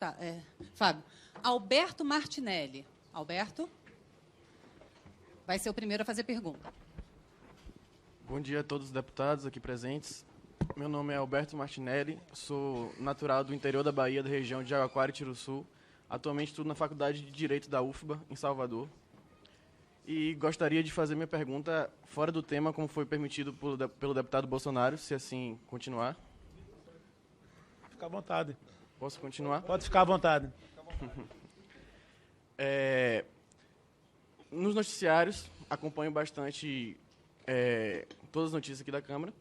Tá, Fábio. Alberto Martinelli. Alberto? Vai ser o primeiro a fazer pergunta. Bom dia a todos os deputados aqui presentes. Meu nome é Alberto Martinelli, sou natural do interior da Bahia, da região de Jaguaquara e Tiruçu. Atualmente estudo na Faculdade de Direito da UFBA, em Salvador. E gostaria de fazer minha pergunta fora do tema, como foi permitido pelo deputado Bolsonaro, se assim continuar. Fica à vontade. Posso continuar? Pode ficar à vontade. Nos noticiários, acompanho bastante todas as notícias aqui da Câmara.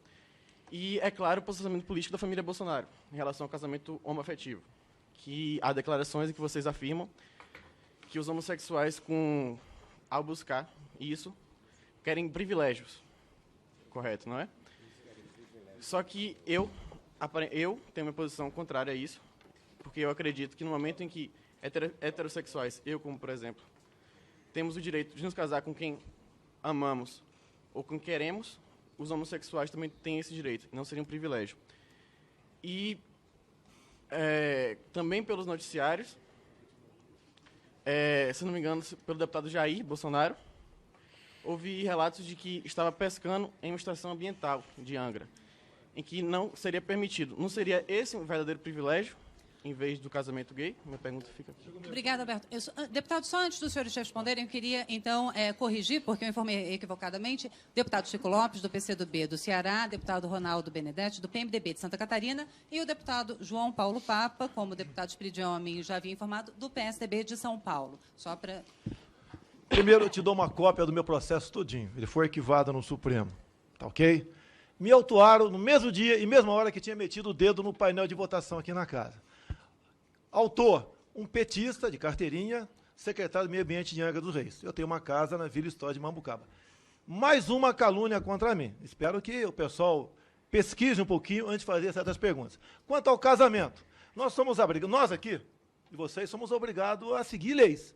E, é claro, o posicionamento político da família Bolsonaro em relação ao casamento homoafetivo. Que há declarações em que vocês afirmam que os homossexuais, ao buscar isso, querem privilégios. Correto, não é? Só que eu tenho uma posição contrária a isso, porque eu acredito que no momento em que heterossexuais, eu como, por exemplo, temos o direito de nos casar com quem amamos ou com quem queremos, os homossexuais também têm esse direito, não seria um privilégio. E também pelos noticiários, se não me engano, pelo deputado Jair Bolsonaro, houve relatos de que estava pescando em uma estação ambiental de Angra, em que não seria permitido. Não seria esse um verdadeiro privilégio, em vez do casamento gay? Minha pergunta fica aqui. Obrigada, Alberto. Deputado, só antes dos senhores responderem, eu queria, então, corrigir, porque eu informei equivocadamente, deputado Chico Lopes, do PCdoB do Ceará, deputado Ronaldo Benedetti, do PMDB de Santa Catarina, e o deputado João Paulo Papa, como o deputado Espiridião Amin já havia informado, do PSDB de São Paulo. Só para... Primeiro, eu te dou uma cópia do meu processo todinho. Ele foi arquivado no Supremo. Tá ok? Me autuaram no mesmo dia e mesma hora que tinha metido o dedo no painel de votação aqui na casa. Autor, um petista de carteirinha, secretário do Meio Ambiente de Angra dos Reis. Eu tenho uma casa na Vila História de Mambucaba. Mais uma calúnia contra mim. Espero que o pessoal pesquise um pouquinho antes de fazer certas perguntas. Quanto ao casamento, nós aqui, e vocês, somos obrigados a seguir leis.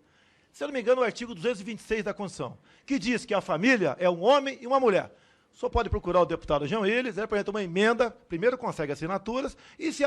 Se eu não me engano, o artigo 226 da Constituição, que diz que a família é um homem e uma mulher. Só pode procurar o deputado João Willis, ele apresenta uma emenda, primeiro consegue assinaturas, e se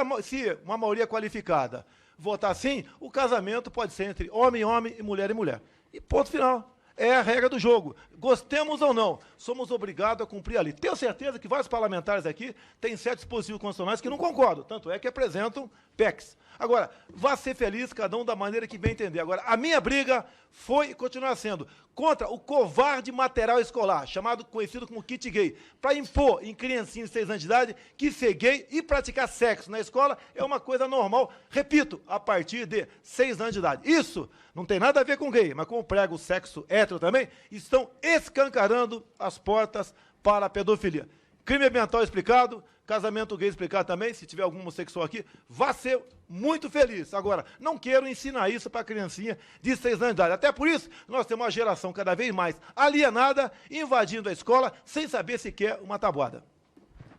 uma maioria qualificada votar sim, o casamento pode ser entre homem e homem e mulher. E ponto final. É a regra do jogo. Gostemos ou não, somos obrigados a cumprir ali. Tenho certeza que vários parlamentares aqui têm certos dispositivos constitucionais que não concordam, tanto é que apresentam PECs. Agora, vá ser feliz, cada um da maneira que bem entender. Agora, a minha briga foi e continua sendo contra o covarde material escolar, conhecido como kit gay, para impor em criancinhas de 6 anos de idade que ser gay e praticar sexo na escola é uma coisa normal, repito, a partir de 6 anos de idade. Isso não tem nada a ver com gay, mas como prega o sexo hétero também, estão escancarando as portas para a pedofilia. Crime ambiental explicado, casamento gay explicado também, se tiver algum homossexual aqui, vá ser muito feliz. Agora, não quero ensinar isso para a criancinha de 6 anos de idade. Até por isso, nós temos uma geração cada vez mais alienada, invadindo a escola, sem saber sequer uma tabuada.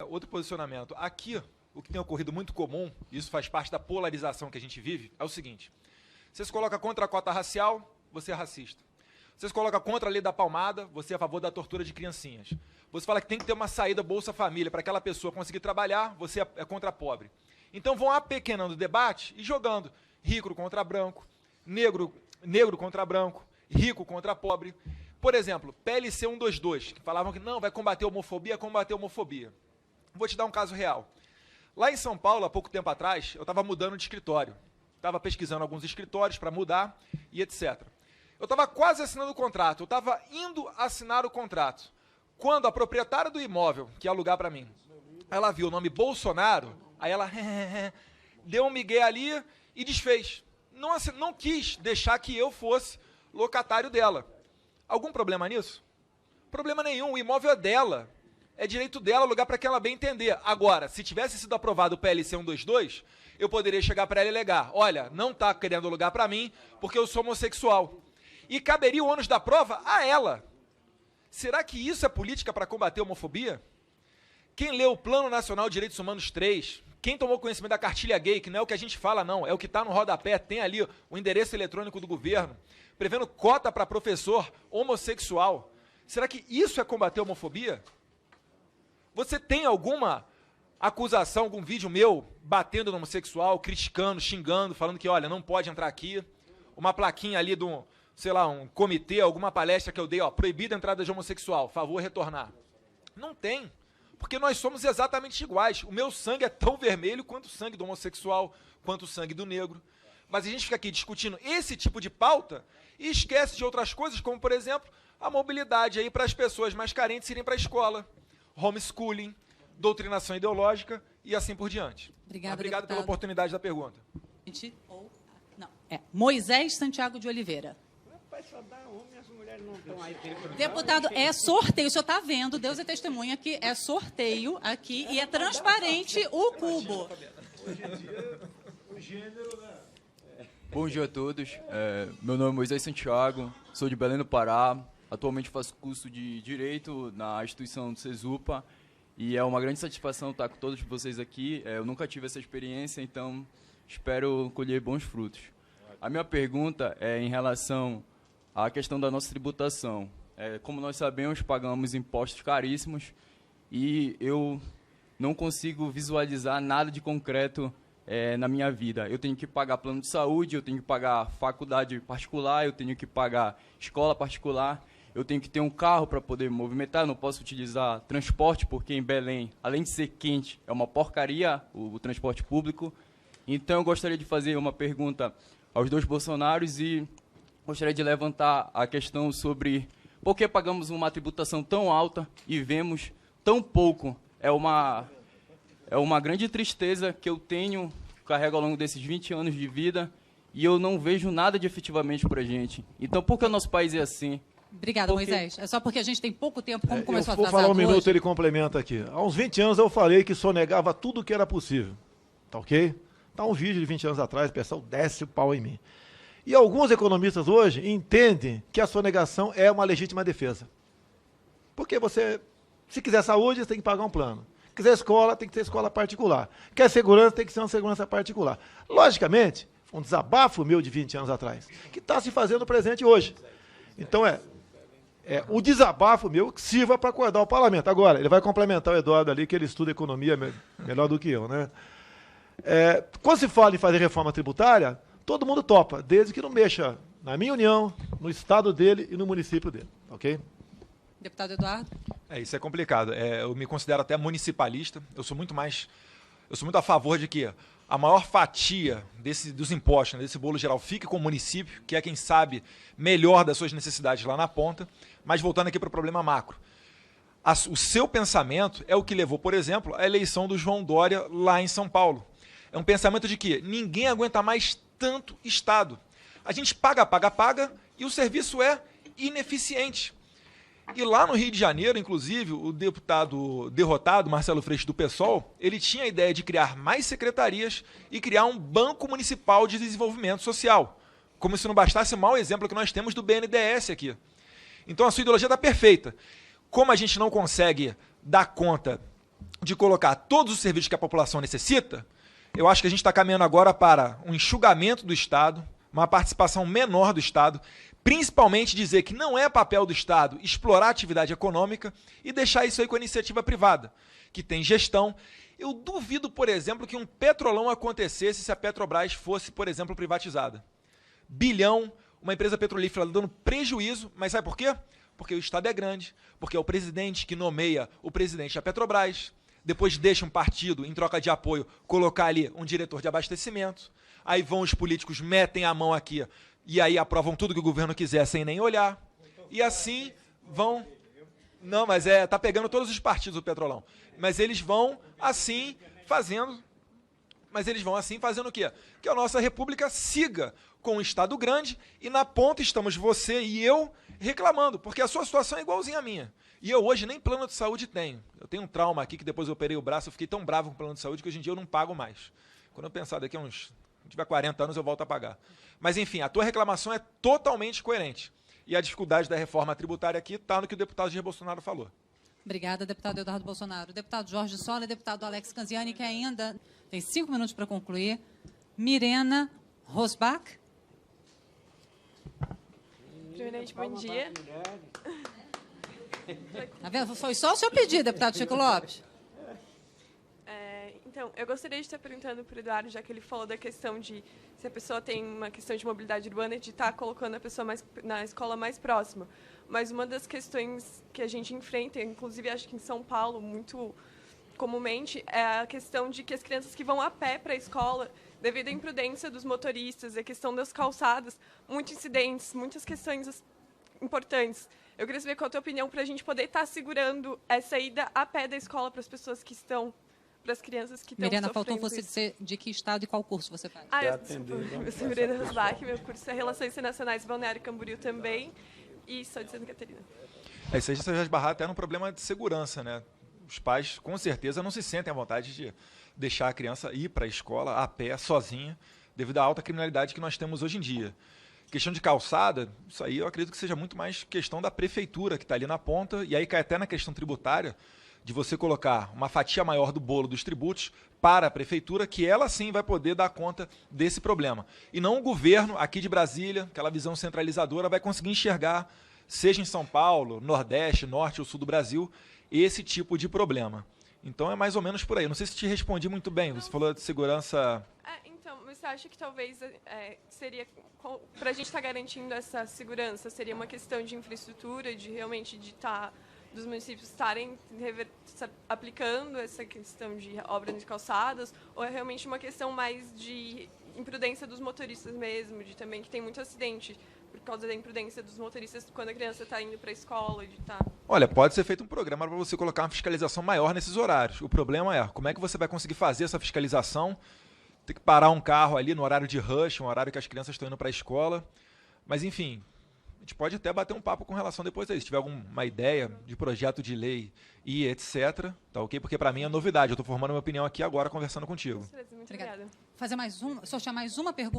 Outro posicionamento. Aqui, o que tem ocorrido muito comum, e isso faz parte da polarização que a gente vive, é o seguinte. Você se coloca contra a cota racial, você é racista. Você se coloca contra a lei da palmada, você é a favor da tortura de criancinhas. Você fala que tem que ter uma saída Bolsa Família para aquela pessoa conseguir trabalhar, você é contra pobre. Então vão apequenando o debate e jogando rico contra branco, negro contra branco, rico contra pobre. Por exemplo, PLC 122, que falavam que não, vai combater a homofobia. Vou te dar um caso real. Lá em São Paulo, há pouco tempo atrás, eu estava mudando de escritório. Estava pesquisando alguns escritórios para mudar e etc. Eu estava quase assinando o contrato, eu estava indo assinar o contrato. Quando a proprietária do imóvel, que ia alugar para mim, ela viu o nome Bolsonaro, aí ela deu um migué ali e desfez. Não quis deixar que eu fosse locatário dela. Algum problema nisso? Problema nenhum, o imóvel é dela. É direito dela alugar para que ela bem entender. Agora, se tivesse sido aprovado o PLC 122, eu poderia chegar para ela e alegar, olha, não está querendo alugar para mim porque eu sou homossexual. E caberia o ônus da prova a ela. Será que isso é política para combater a homofobia? Quem leu o Plano Nacional de Direitos Humanos 3, quem tomou conhecimento da cartilha gay, que não é o que a gente fala não, é o que está no rodapé, tem ali o endereço eletrônico do governo, prevendo cota para professor homossexual. Será que isso é combater a homofobia? Você tem alguma acusação, algum vídeo meu batendo no homossexual, criticando, xingando, falando que, olha, não pode entrar aqui. Uma plaquinha ali de um, sei lá, um comitê, alguma palestra que eu dei, ó, proibida a entrada de homossexual, favor retornar. Não tem, porque nós somos exatamente iguais. O meu sangue é tão vermelho quanto o sangue do homossexual, quanto o sangue do negro. Mas a gente fica aqui discutindo esse tipo de pauta e esquece de outras coisas, como, por exemplo, a mobilidade aí para as pessoas mais carentes irem para a escola, homeschooling, doutrinação ideológica e assim por diante. Obrigada, Obrigado pela deputado. oportunidade da pergunta. Não, Moisés Santiago de Oliveira. Deputado, é sorteio, o senhor está vendo, Deus é testemunha que é sorteio aqui e é transparente o cubo. Bom dia a todos. Meu nome é Moisés Santiago, sou de Belém do Pará. Atualmente faço curso de Direito na instituição do CESUPA e é uma grande satisfação estar com todos vocês aqui. Eu nunca tive essa experiência, então espero colher bons frutos. A minha pergunta é em relação à questão da nossa tributação. Como nós sabemos, pagamos impostos caríssimos e eu não consigo visualizar nada de concreto na minha vida. Eu tenho que pagar plano de saúde, eu tenho que pagar faculdade particular, eu tenho que pagar escola particular, eu tenho que ter um carro para poder me movimentar, não posso utilizar transporte, porque em Belém, além de ser quente, é uma porcaria o transporte público. Então, eu gostaria de fazer uma pergunta aos dois Bolsonaros e gostaria de levantar a questão sobre por que pagamos uma tributação tão alta e vemos tão pouco. É uma grande tristeza que eu carrego ao longo desses 20 anos de vida e eu não vejo nada de efetivamente para a gente. Então, por que o nosso país é assim? Obrigada, Moisés. É só porque a gente tem pouco tempo, como começou a vou atrasar falar um minuto, hoje. ele complementa aqui. Há uns 20 anos eu falei que sonegava tudo que era possível. Tá ok? Tá um vídeo de 20 anos atrás, o pessoal desce o pau em mim. E alguns economistas hoje entendem que a sonegação é uma legítima defesa. Porque você, se quiser saúde, você tem que pagar um plano. Quiser escola, tem que ter escola particular. Quer segurança, tem que ser uma segurança particular. Logicamente, um desabafo meu de 20 anos atrás, que está se fazendo presente hoje. Então, o desabafo meu que sirva para acordar o parlamento. Agora, ele vai complementar o Eduardo ali, que ele estuda economia melhor do que eu, né? Quando se fala em fazer reforma tributária, todo mundo topa, desde que não mexa na minha união, no estado dele e no município dele, ok? Deputado Eduardo. Isso é complicado. Eu me considero até municipalista. Eu sou muito a favor de que a maior fatia dos impostos, desse bolo geral, fique com o município, que é quem sabe melhor das suas necessidades lá na ponta. Mas voltando aqui para o problema macro. O seu pensamento é o que levou, por exemplo, à eleição do João Dória lá em São Paulo. É um pensamento de que ninguém aguenta mais tanto Estado. A gente paga e o serviço é ineficiente. E lá no Rio de Janeiro, inclusive, o deputado derrotado, Marcelo Freixo, do PSOL, ele tinha a ideia de criar mais secretarias e criar um Banco Municipal de Desenvolvimento Social. Como se não bastasse o mau exemplo que nós temos do BNDES aqui. Então a sua ideologia está perfeita. Como a gente não consegue dar conta de colocar todos os serviços que a população necessita, eu acho que a gente está caminhando agora para um enxugamento do Estado, uma participação menor do Estado, principalmente dizer que não é papel do Estado explorar a atividade econômica e deixar isso aí com a iniciativa privada, que tem gestão. Eu duvido, por exemplo, que um petrolão acontecesse se a Petrobras fosse, por exemplo, privatizada. Bilhão, uma empresa petrolífera dando prejuízo, mas sabe por quê? Porque o Estado é grande, porque é o presidente que nomeia o presidente da Petrobras, depois deixa um partido, em troca de apoio, colocar ali um diretor de abastecimento, aí vão os políticos, metem a mão aqui, e aí aprovam tudo que o governo quiser sem nem olhar. E assim vão... Não, mas tá pegando todos os partidos o Petrolão. Mas eles vão assim fazendo... Mas eles vão assim fazendo o quê? Que a nossa república siga com um Estado grande e na ponta estamos você e eu reclamando, porque a sua situação é igualzinha à minha. E eu hoje nem plano de saúde tenho. Eu tenho um trauma aqui que depois eu operei o braço, eu fiquei tão bravo com o plano de saúde que hoje em dia eu não pago mais. Quando eu pensar daqui a uns... Se tiver 40 anos, eu volto a pagar. Mas, enfim, a tua reclamação é totalmente coerente. E a dificuldade da reforma tributária aqui está no que o deputado Jair Bolsonaro falou. Obrigada, deputado Eduardo Bolsonaro. Deputado Jorge Sola e deputado Alex Canziani, que ainda tem 5 minutos para concluir. Mirena Rosbach. Primeiramente, bom dia. Tá vendo? Foi só o seu pedido, deputado Chico Lopes. Então, eu gostaria de estar perguntando para o Eduardo, já que ele falou da questão de se a pessoa tem uma questão de mobilidade urbana, de estar colocando a pessoa na escola mais próxima. Mas uma das questões que a gente enfrenta, inclusive acho que em São Paulo, muito comumente, é a questão de que as crianças que vão a pé para a escola, devido à imprudência dos motoristas, a questão das calçadas, muitos incidentes, muitas questões importantes. Eu queria saber qual a tua opinião para a gente poder estar segurando essa ida a pé da escola para as pessoas que estão, para as crianças que estão Mirena, sofrendo faltou você isso. dizer de que estado e qual curso você faz. Eu sou Mirena Rosbach, meu curso é Relações Internacionais Balneário Camboriú também, e sou de Santa Catarina. Isso aí você já esbarrar até num problema de segurança, né? Os pais, com certeza, não se sentem à vontade de deixar a criança ir para a escola a pé, sozinha, devido à alta criminalidade que nós temos hoje em dia. Questão de calçada, isso aí eu acredito que seja muito mais questão da prefeitura, que está ali na ponta, e aí cai até na questão tributária, de você colocar uma fatia maior do bolo dos tributos para a prefeitura, que ela sim vai poder dar conta desse problema. E não o governo aqui de Brasília, aquela visão centralizadora, vai conseguir enxergar, seja em São Paulo, Nordeste, Norte ou Sul do Brasil, esse tipo de problema. Então é mais ou menos por aí. Não sei se te respondi muito bem. Você falou de segurança... Então, você acha que talvez seria, para a gente estar garantindo essa segurança, seria uma questão de infraestrutura, de realmente dos municípios estarem aplicando essa questão de obras de calçadas, ou é realmente uma questão mais de imprudência dos motoristas mesmo, de também que tem muito acidente por causa da imprudência dos motoristas quando a criança está indo para a escola? Olha, pode ser feito um programa para você colocar uma fiscalização maior nesses horários. O problema é como é que você vai conseguir fazer essa fiscalização. Tem que parar um carro ali no horário de rush, um horário que as crianças estão indo para a escola. Mas, enfim, a gente pode até bater um papo com relação depois a isso. Se tiver alguma ideia de projeto de lei e etc., tá ok? Porque para mim é novidade. Eu estou formando minha opinião aqui agora, conversando contigo. Muito obrigada. Sortear mais uma pergunta.